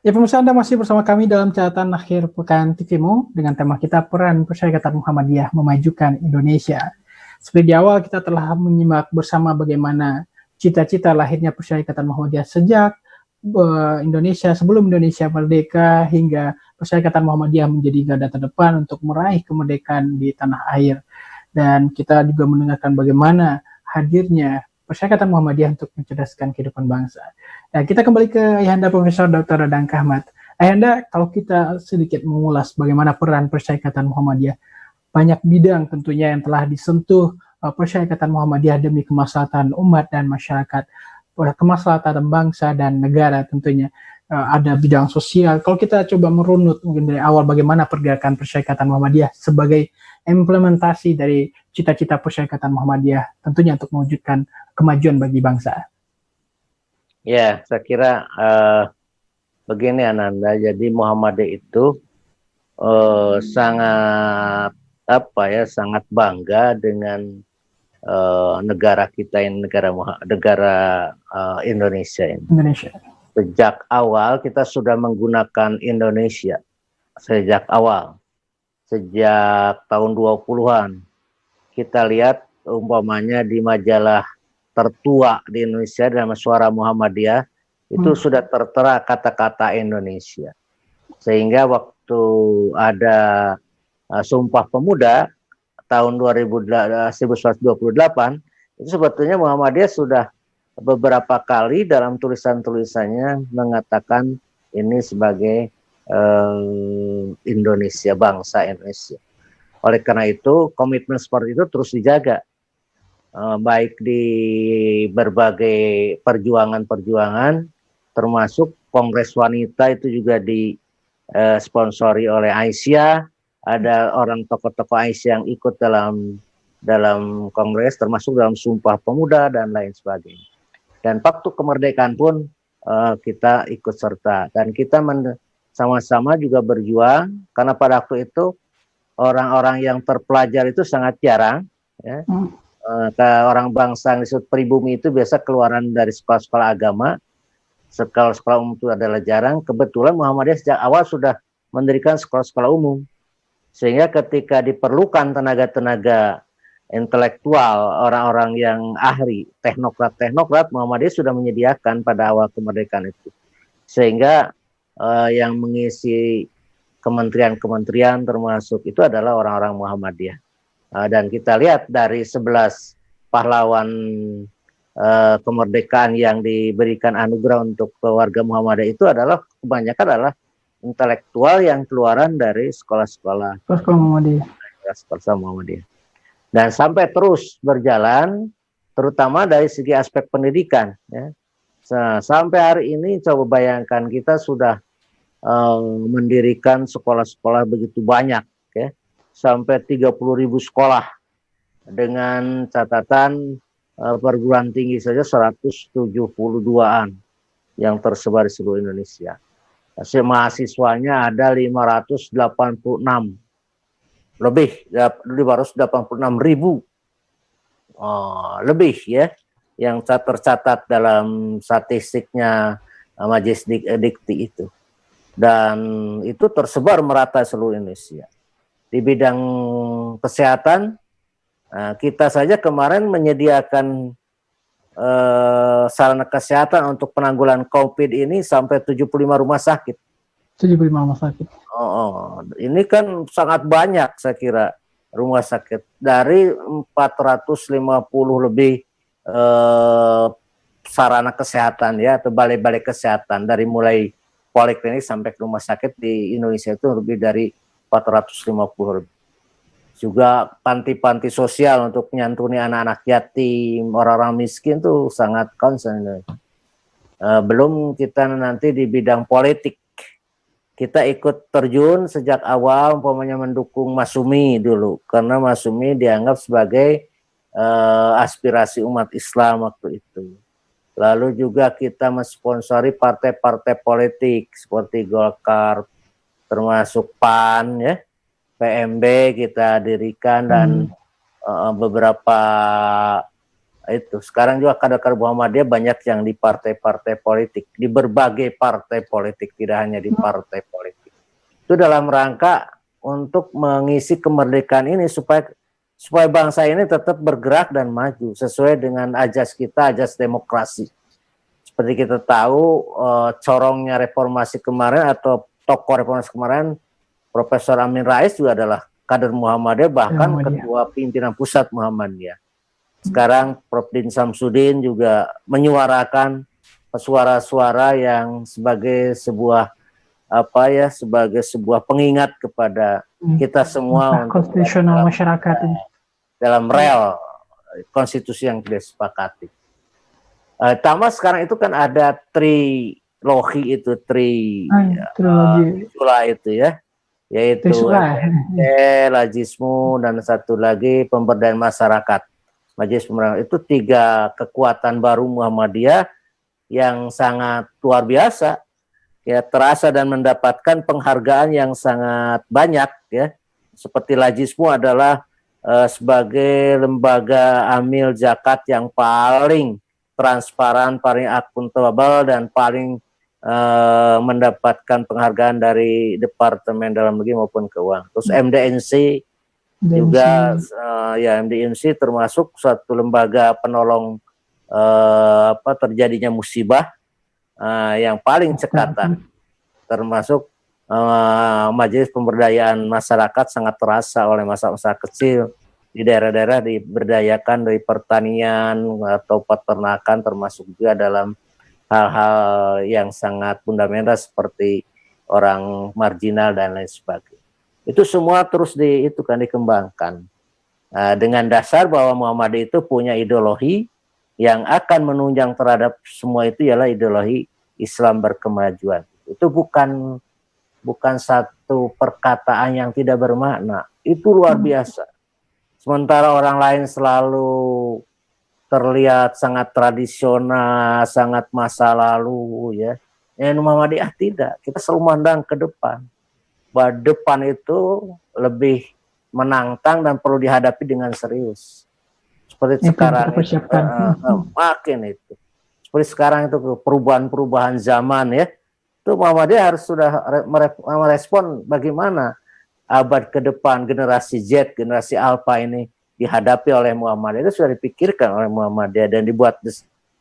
Ya, pemirsa, Anda masih bersama kami dalam catatan akhir pekan TVmu dengan tema kita peran Persyarikatan Muhammadiyah memajukan Indonesia. Seperti di awal kita telah menyimak bersama bagaimana cita-cita lahirnya Persyarikatan Muhammadiyah sejak Indonesia sebelum Indonesia merdeka hingga Persyarikatan Muhammadiyah menjadi garda terdepan untuk meraih kemerdekaan di tanah air. Dan kita juga mendengarkan bagaimana hadirnya Persyarikatan Muhammadiyah untuk mencerdaskan kehidupan bangsa. Nah, kita kembali ke Ayahanda Profesor Dr. Radang Kahmat. Ayahanda, kalau kita sedikit mengulas bagaimana peran Persyarikatan Muhammadiyah, banyak bidang tentunya yang telah disentuh Persyarikatan Muhammadiyah demi kemaslahatan umat dan masyarakat, kemaslahatan bangsa dan negara tentunya. Ada bidang sosial. Kalau kita coba merunut mungkin dari awal bagaimana pergerakan Persyarikatan Muhammadiyah sebagai implementasi dari cita-cita Persyarikatan Muhammadiyah tentunya untuk mewujudkan kemajuan bagi bangsa. Ya, saya kira begini Ananda. Jadi Muhammadiyah itu sangat sangat bangga dengan negara kita ini, negara Indonesia ini. Indonesia. Sejak awal kita sudah menggunakan Indonesia. Sejak awal. Sejak tahun 20-an. Kita lihat umpamanya di majalah tertua di Indonesia dalam Suara Muhammadiyah itu sudah tertera kata-kata Indonesia. Sehingga waktu ada Sumpah Pemuda tahun 1928 itu sebetulnya Muhammadiyah sudah beberapa kali dalam tulisan-tulisannya mengatakan ini sebagai Indonesia, bangsa Indonesia. Oleh karena itu komitmen seperti itu terus dijaga. Baik di berbagai perjuangan-perjuangan, termasuk Kongres Wanita itu juga disponsori oleh Aisyah. Ada orang tokoh-tokoh Aisyah yang ikut dalam Kongres, termasuk dalam Sumpah Pemuda dan lain sebagainya. Dan Waktu Kemerdekaan pun kita ikut serta. Dan kita sama-sama juga berjuang, karena pada waktu itu orang-orang yang terpelajar itu sangat jarang, ya. Orang bangsa yang disebut pribumi itu biasa keluaran dari sekolah-sekolah agama. Sekolah-sekolah umum itu adalah jarang. Kebetulan Muhammadiyah sejak awal sudah mendirikan sekolah-sekolah umum. Sehingga ketika diperlukan tenaga-tenaga intelektual, orang-orang yang ahli, teknokrat, Muhammadiyah sudah menyediakan pada awal kemerdekaan itu. Sehingga yang mengisi kementerian-kementerian termasuk itu adalah orang-orang Muhammadiyah. Dan kita lihat dari 11 pahlawan kemerdekaan yang diberikan anugerah untuk keluarga Muhammadiyah itu adalah kebanyakan adalah intelektual yang keluaran dari sekolah-sekolah Muhammadiyah. Dan sampai terus berjalan, terutama dari segi aspek pendidikan. Ya. Sampai hari ini coba bayangkan kita sudah mendirikan sekolah-sekolah begitu banyak, ya. Sampai 30.000 sekolah dengan catatan perguruan tinggi saja 172-an yang tersebar di seluruh Indonesia. Mahasiswanya ada 586 586.000 lebih, ya, yang tercatat dalam statistiknya Majelis Dikti itu. Dan itu tersebar merata seluruh Indonesia. Di bidang kesehatan, kita saja kemarin menyediakan sarana kesehatan untuk penanggulangan COVID ini sampai 75 rumah sakit. 75 rumah sakit. Ini kan sangat banyak saya kira rumah sakit. Dari 450 lebih sarana kesehatan, ya, atau balai-balai kesehatan, dari mulai poliklinik sampai ke rumah sakit di Indonesia itu lebih dari 450 lebih. Juga panti-panti sosial untuk nyantuni anak-anak yatim, orang-orang miskin tuh sangat concern. Belum kita nanti di bidang politik, kita ikut terjun sejak awal, umpamanya mendukung Masyumi dulu, karena Masyumi dianggap sebagai aspirasi umat Islam waktu itu. Lalu juga kita mensponsori partai-partai politik seperti Golkar, termasuk PAN, ya, PMB kita dirikan, dan beberapa Itu sekarang juga kader-kader Muhammadiyah banyak yang di partai-partai politik, di berbagai partai politik, tidak hanya di partai politik. Itu dalam rangka untuk mengisi kemerdekaan ini supaya bangsa ini tetap bergerak dan maju sesuai dengan ajas kita, ajas demokrasi. Seperti kita tahu, corongnya reformasi kemarin atau tokoh reformasi kemarin, Profesor Amin Rais juga adalah kader Muhammadiyah, bahkan ketua pimpinan pusat Muhammadiyah. Sekarang Prof. Din Samsudin juga menyuarakan suara-suara yang sebagai sebuah sebagai sebuah pengingat kepada kita semua untuk konstitusional masyarakat dalam rel konstitusi yang kita sepakati. Tambah sekarang itu kan ada trilogi itu, Trisula itu ya, yaitu Lajismu dan satu lagi pemberdayaan masyarakat. Majelis Pemberdayaan itu 3 kekuatan baru Muhammadiyah yang sangat luar biasa, ya, terasa dan mendapatkan penghargaan yang sangat banyak, ya. Seperti Lajismu adalah sebagai lembaga amil zakat yang paling transparan, paling akuntabel dan paling mendapatkan penghargaan dari Departemen Dalam Negeri maupun Keuangan. Terus MDNC juga ya, MDNC termasuk suatu lembaga penolong terjadinya musibah yang paling cekatan, termasuk Majelis Pemberdayaan Masyarakat sangat terasa oleh masyarakat kecil di daerah-daerah, diberdayakan dari pertanian atau peternakan, termasuk juga dalam hal-hal yang sangat fundamental seperti orang marginal dan lain sebagainya. Itu semua terus dikembangkan dengan dasar bahwa Muhammadiyah itu punya ideologi yang akan menunjang terhadap semua itu, ialah ideologi Islam berkemajuan. Itu bukan satu perkataan yang tidak bermakna, itu luar biasa. Sementara orang lain selalu terlihat sangat tradisional, sangat masa lalu, ya. Muhammadiyah tidak, kita selalu memandang ke depan. Bahwa depan itu lebih menantang dan perlu dihadapi dengan serius. Seperti sekarang makin itu. Seperti sekarang itu perubahan-perubahan zaman, ya. Itu Muhammadiyah harus sudah merespon bagaimana abad ke depan generasi Z, generasi Alpha ini dihadapi oleh Muhammadiyah. Itu sudah dipikirkan oleh Muhammadiyah dan dibuat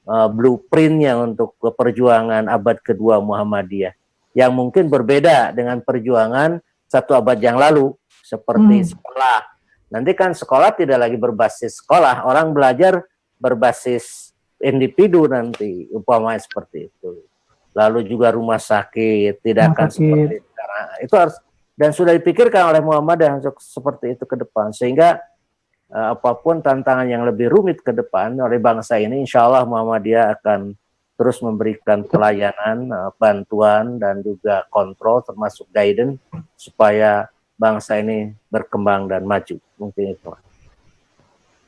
blueprintnya untuk perjuangan abad kedua Muhammadiyah, yang mungkin berbeda dengan perjuangan 1 abad yang lalu, seperti sekolah. Nanti kan sekolah tidak lagi berbasis sekolah, orang belajar berbasis individu nanti, umpamanya seperti itu. Lalu juga rumah sakit tidak akan seperti sekarang. Itu harus, dan sudah dipikirkan oleh Muhammadiyah untuk seperti itu ke depan, sehingga apapun tantangan yang lebih rumit ke depan oleh bangsa ini, insya Allah Muhammadiyah akan terus memberikan pelayanan, bantuan, dan juga kontrol, termasuk guidance, supaya bangsa ini berkembang dan maju. Mungkin itu.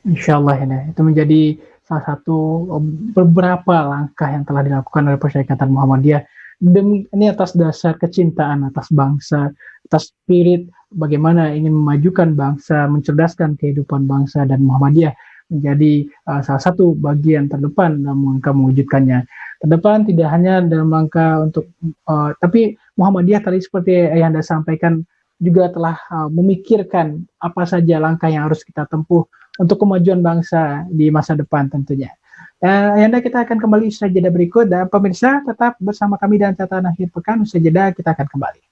Insya Allah, ya, itu menjadi salah satu beberapa langkah yang telah dilakukan oleh Perserikatan Muhammadiyah. Ini atas dasar kecintaan atas bangsa, atas spirit bagaimana ingin memajukan bangsa, mencerdaskan kehidupan bangsa, dan Muhammadiyah menjadi salah satu bagian terdepan dalam rangka mewujudkannya. Terdepan tidak hanya dalam rangka untuk, tapi Muhammadiyah tadi seperti yang Anda sampaikan juga telah memikirkan apa saja langkah yang harus kita tempuh untuk kemajuan bangsa di masa depan tentunya. Anda, kita akan kembali usai jeda berikut, dan pemirsa tetap bersama kami dan catatan akhir pekan. Usai jeda kita akan kembali.